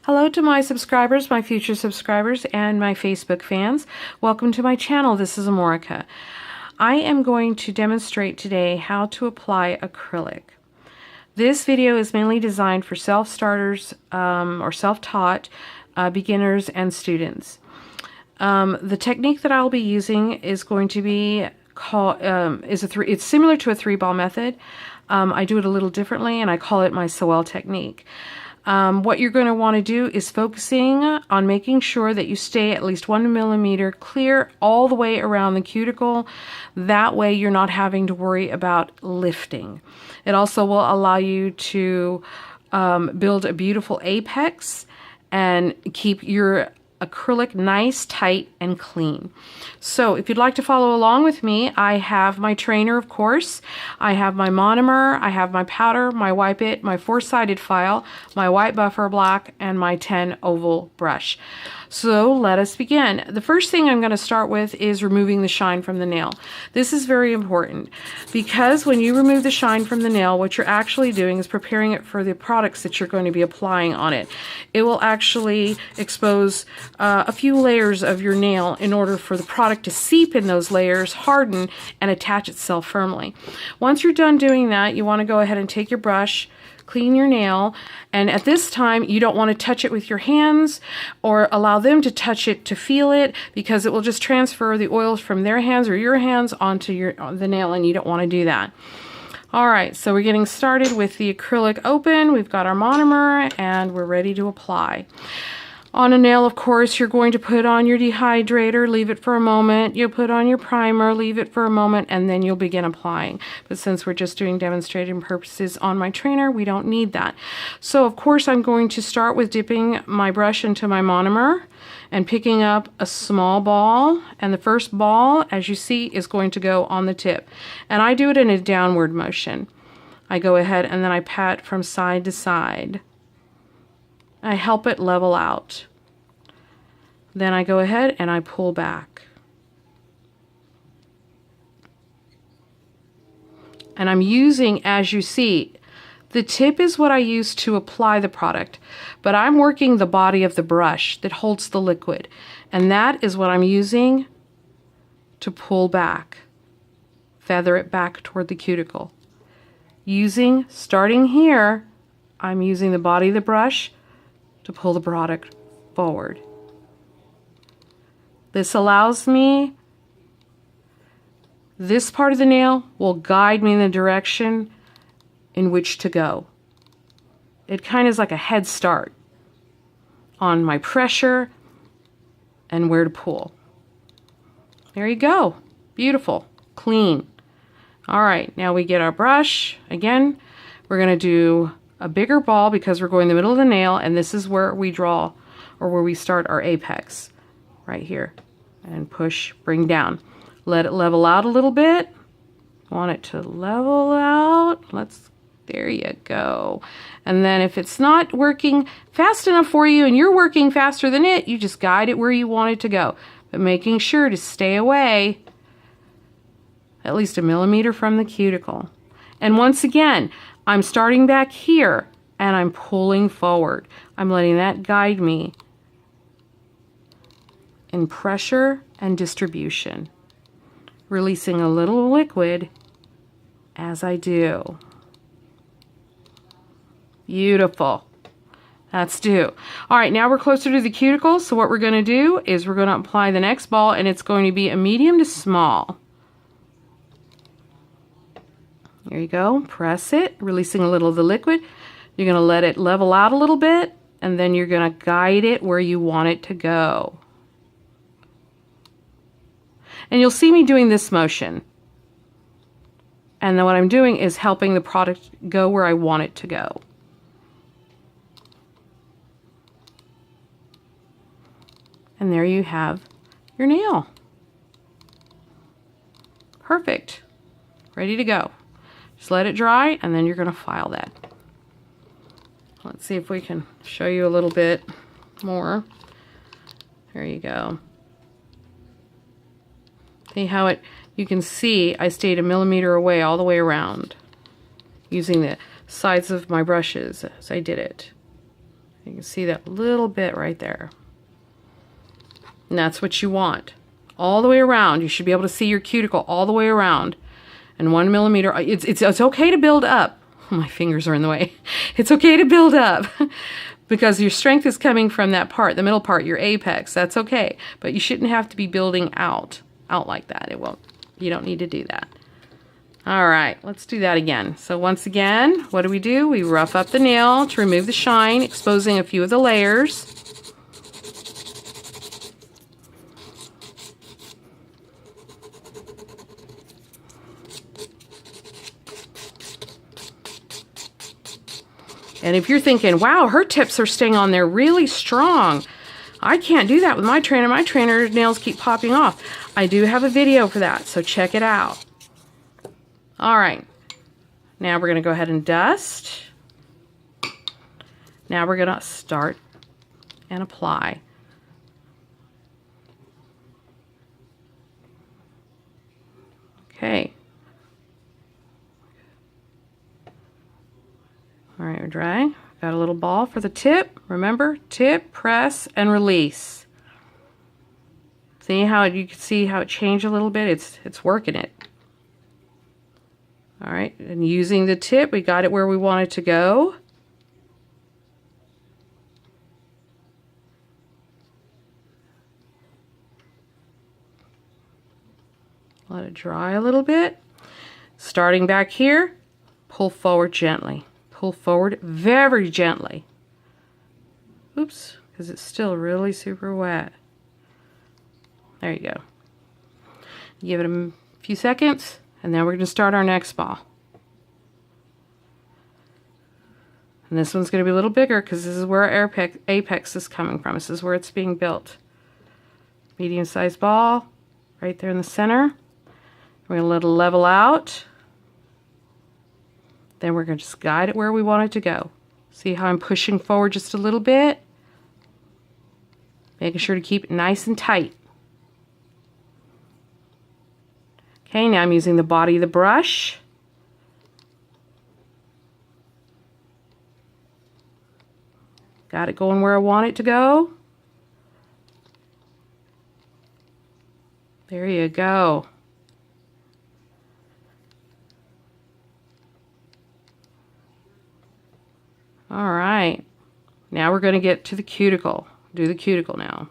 Hello to my subscribers, my future subscribers, and my Facebook fans. Welcome to my channel. This is Amorica. I am going to demonstrate today how to apply acrylic. This video is mainly designed for self-starters or self-taught beginners and students. The technique that I'll be using is going to be called it's similar to a 3-ball method. I do it a little differently, and I call it my So-Wel Technique. What you're going to want to do is focusing on making sure that you stay at least 1 millimeter clear all the way around the cuticle. That way you're not having to worry about lifting. It also will allow you to build a beautiful apex and keep your acrylic nice, tight, and clean. So if you'd like to follow along with me, I have my trainer, of course. I have my monomer, I have my powder, my wipe it, my 4-sided file, my white buffer block, and my 10 oval brush. So let us begin. The first thing I'm going to start with is removing the shine from the nail. This is very important because when you remove the shine from the nail, what you're actually doing is preparing it for the products that you're going to be applying on it. It will actually expose a few layers of your nail in order for the product to seep in those layers, harden, and attach itself firmly. Once you're done doing that, you want to go ahead and take your brush, clean your nail, and at this time you don't want to touch it with your hands or allow them to touch it to feel it, because it will just transfer the oils from their hands or your hands onto the nail, and you don't want to do that. Alright, so we're getting started with the acrylic open. We've got our monomer and we're ready to apply. On a nail, of course, you're going to put on your dehydrator, leave it for a moment. You'll put on your primer, leave it for a moment, and then you'll begin applying. But since we're just doing demonstrating purposes on my trainer, we don't need that. So, of course, I'm going to start with dipping my brush into my monomer and picking up a small ball. And the first ball, as you see, is going to go on the tip. And I do it in a downward motion. I go ahead and then I pat from side to side. I help it level out. Then I go ahead and I pull back. And I'm using, as you see, the tip is what I use to apply the product, but I'm working the body of the brush that holds the liquid, and that is what I'm using to pull back, feather it back toward the cuticle. Starting here, I'm using the body of the brush to pull the product forward. This allows me, this part of the nail will guide me in the direction in which to go. It kind of is like a head start on my pressure and where to pull. There you go. Beautiful. Clean. Alright, now we get our brush. Again, we're going to do a bigger ball because we're going in the middle of the nail, and this is where we draw, or where we start our apex, right here. And push, bring down. Let it level out a little bit. Want it to level out. There you go. And then if it's not working fast enough for you and you're working faster than it, you just guide it where you want it to go. But making sure to stay away at least 1 millimeter from the cuticle. And once again, I'm starting back here and I'm pulling forward. I'm letting that guide me in pressure and distribution, releasing a little liquid as I do. Beautiful. That's due. Alright, now we're closer to the cuticle, so what we're going to do is we're going to apply the next ball, and it's going to be a medium to small. There you go. Press it, releasing a little of the liquid. You're going to let it level out a little bit, and then you're going to guide it where you want it to go. And you'll see me doing this motion. And then what I'm doing is helping the product go where I want it to go. And there you have your nail. Perfect. Ready to go. Just let it dry, and then you're going to file that. Let's see if we can show you a little bit more. There you go. See how you can see I stayed 1 millimeter away all the way around using the sides of my brushes as I did it. You can see that little bit right there. And that's what you want. All the way around. You should be able to see your cuticle all the way around. And 1 millimeter, it's okay to build up. My fingers are in the way. It's okay to build up because your strength is coming from that part, the middle part, your apex. That's okay. But you shouldn't have to be building out like that. It won't. You don't need to do that. All right, let's do that again. So once again, what do? We rough up the nail to remove the shine, exposing a few of the layers. And if you're thinking, wow, her tips are staying on there really strong. I can't do that with my trainer. My trainer's nails keep popping off. I do have a video for that, so check it out. All right, now we're gonna go ahead and dust. Now we're gonna start and apply. Okay. All right, we're dry. Got a little ball for the tip. Remember, tip, press, and release. See how you can see how it changed a little bit? It's working it. All right, and using the tip, we got it where we want it to go. Let it dry a little bit. Starting back here, pull forward gently. Pull forward very gently. Oops, because it's still really super wet. There you go. Give it a few seconds, and then we're going to start our next ball. And this one's going to be a little bigger because this is where our apex is coming from. This is where it's being built. Medium-sized ball right there in the center. We're going to let it level out. Then we're going to just guide it where we want it to go. See how I'm pushing forward just a little bit? Making sure to keep it nice and tight. Okay, now I'm using the body of the brush. Got it going where I want it to go. There you go. All right, now we're going to get to the cuticle. Do the cuticle now.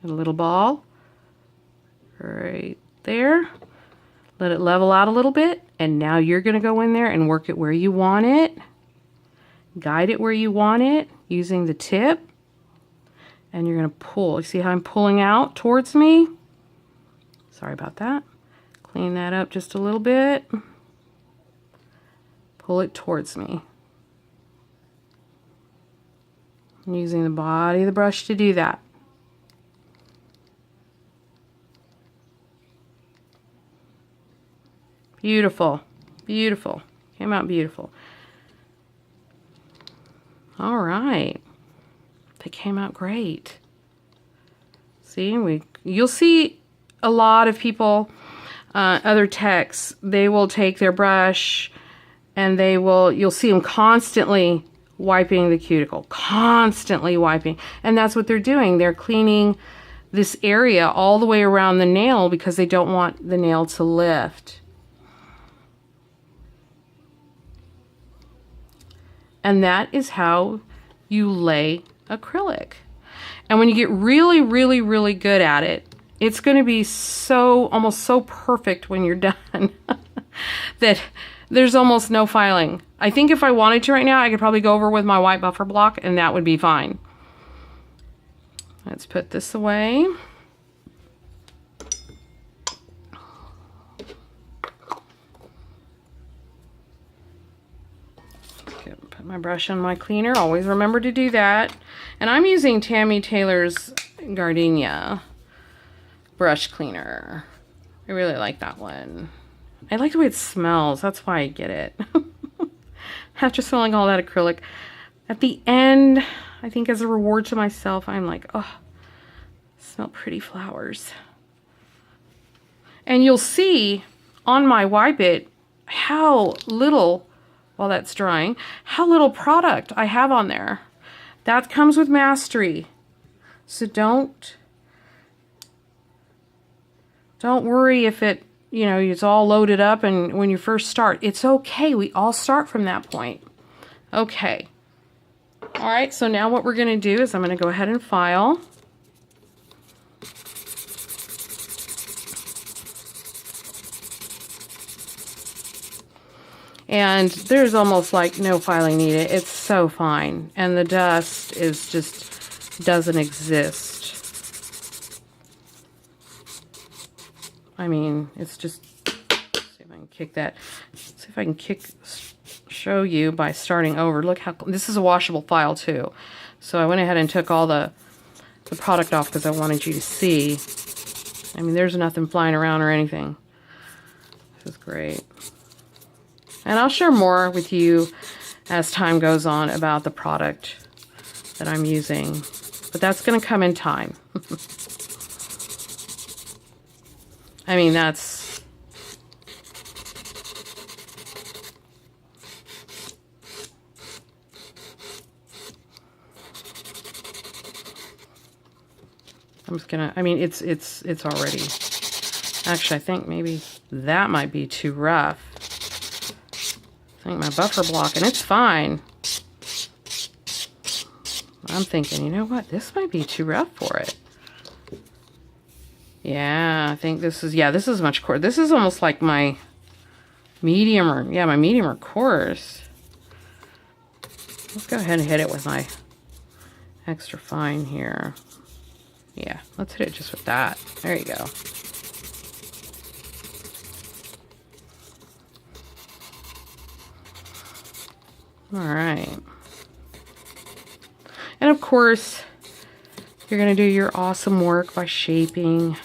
And a little ball right there. Let it level out a little bit, and now you're going to go in there and work it where you want it. Guide it where you want it using the tip, and you're going to pull. You see how I'm pulling out towards me? Sorry about that. Clean that up just a little bit. Pull it towards me. I'm using the body of the brush to do that. Beautiful, beautiful. Came out beautiful. All right, they came out great. See, you'll see a lot of people, other techs, they will take their brush and you'll see them constantly wiping the cuticle, constantly wiping. And that's what they're doing. They're cleaning this area all the way around the nail because they don't want the nail to lift. And that is how you lay acrylic. And when you get really, really, really good at it, it's going to be almost so perfect when you're done that there's almost no filing. I think if I wanted to right now, I could probably go over with my white buffer block and that would be fine. Let's put this away. Put my brush on my cleaner. Always remember to do that. And I'm using Tammy Taylor's Gardenia brush cleaner. I really like that one. I like the way it smells. That's why I get it. After smelling all that acrylic, at the end, I think as a reward to myself, I'm like, oh, smell pretty flowers. And you'll see on my wipe it how little while that's drying how little product I have on there. That comes with mastery. So don't worry if it, you know, it's all loaded up and when you first start. It's okay. We all start from that point. Okay. All right, so now what we're going to do is I'm going to go ahead and file. And there's almost like no filing needed. It's so fine. And the dust is just doesn't exist. I mean, it's just, let's see if I can kick that. Let's see if I can show you by starting over. Look how, this is a washable file too. So I went ahead and took all the product off because I wanted you to see. I mean, there's nothing flying around or anything. This is great. And I'll share more with you as time goes on about the product that I'm using. But that's going to come in time. I mean, that's... I'm just going to... I mean, it's already... Actually, I think maybe that might be too rough. I think my buffer block, and it's fine. I'm thinking, you know what? This might be too rough for it. Yeah, I think this is, yeah, this is much coarse. This is almost like my medium or, yeah, my medium or coarse. Let's go ahead and hit it with my extra fine here. Yeah, let's hit it just with that. There you go. All right. And of course, you're going to do your awesome work by shaping.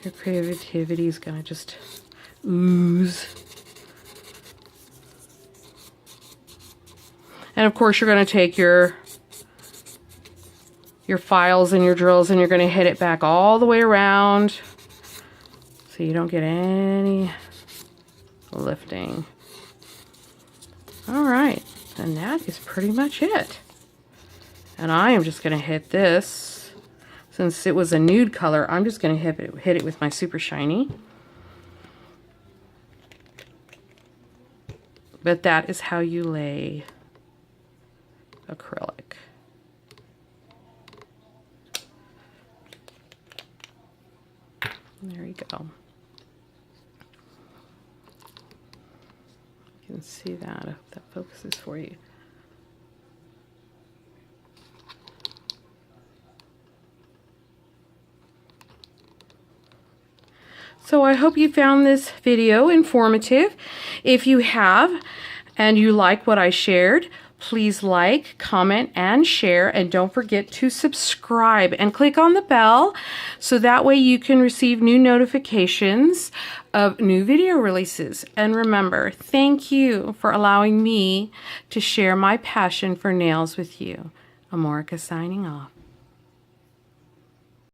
Your creativity is going to just ooze. And of course, you're going to take your files and your drills and you're going to hit it back all the way around so you don't get any lifting. All right, and that is pretty much it. And I am just going to hit this. Since it was a nude color, I'm just going to hit it with my super shiny. But that is how you lay acrylic. There you go. You can see that. I hope that focuses for you. So I hope you found this video informative. If you have and you like what I shared, please like, comment, and share, and don't forget to subscribe and click on the bell so that way you can receive new notifications of new video releases. And remember, thank you for allowing me to share my passion for nails with you. Amorica signing off.